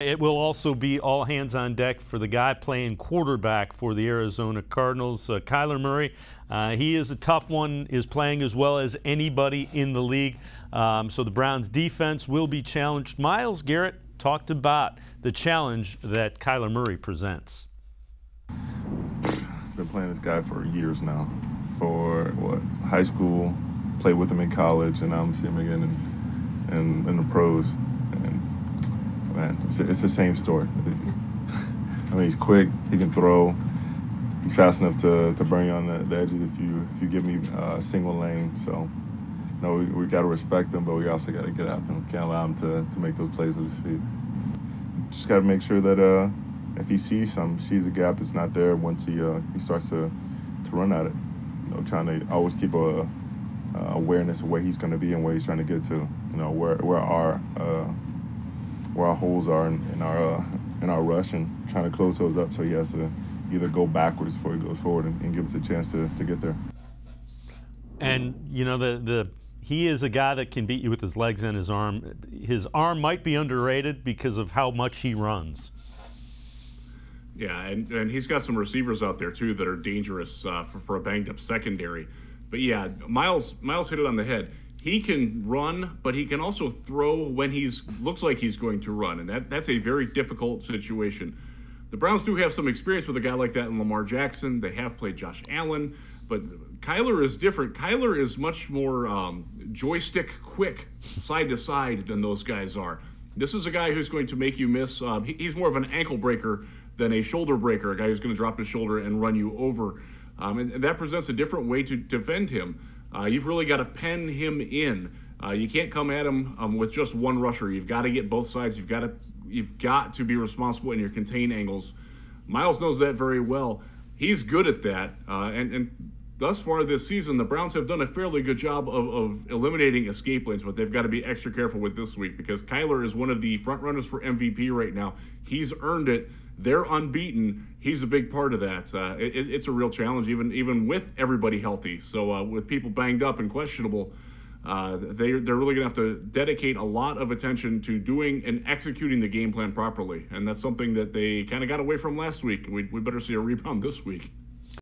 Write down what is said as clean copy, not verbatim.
It will also be all hands on deck for the guy playing quarterback for the Arizona Cardinals, Kyler Murray. He is a tough one, is playing as well as anybody in the league. So the Browns' defense will be challenged. Myles Garrett talked about the challenge that Kyler Murray presents. Been playing this guy for years now. For high school, played with him in college, and now I'm seeing him again in the pros. And man, it's the same story. I mean, he's quick, he can throw, he's fast enough to bring you on the edges if you give me a single lane. So, we got to respect him, but we also got to get after him. Can't allow him to make those plays with his feet. Just got to make sure that if he sees a gap that's not there, once he starts to run at it. Trying to always keep a awareness of where he's going to be and where he's trying to get to. Where our holes are in our rush, and trying to close those up so he has to either go backwards before he goes forward and give us a chance to get there. And he is a guy that can beat you with his legs and his arm. His arm might be underrated because of how much he runs. Yeah, and he's got some receivers out there too that are dangerous for a banged up secondary. But yeah, Myles hit it on the head. He can run, but he can also throw when looks like he's going to run, and that's a very difficult situation. The Browns do have some experience with a guy like that in Lamar Jackson. They have played Josh Allen, but Kyler is different. Kyler is much more joystick quick, side to side than those guys are. This is a guy who's going to make you miss. He's more of an ankle breaker than a shoulder breaker, a guy who's going to drop his shoulder and run you over. And that presents a different way to defend him. You've really got to pen him in. You can't come at him with just one rusher. You've got to get both sides. You've got to be responsible in your contain angles. Myles knows that very well. He's good at that. And thus far this season, the Browns have done a fairly good job of eliminating escape lanes, but they've got to be extra careful with this week because Kyler is one of the front runners for MVP right now. He's earned it. They're unbeaten. He's a big part of that. It's a real challenge, even with everybody healthy. So with people banged up and questionable, they're really going to have to dedicate a lot of attention to doing and executing the game plan properly. And that's something that they kind of got away from last week. We better see a rebound this week.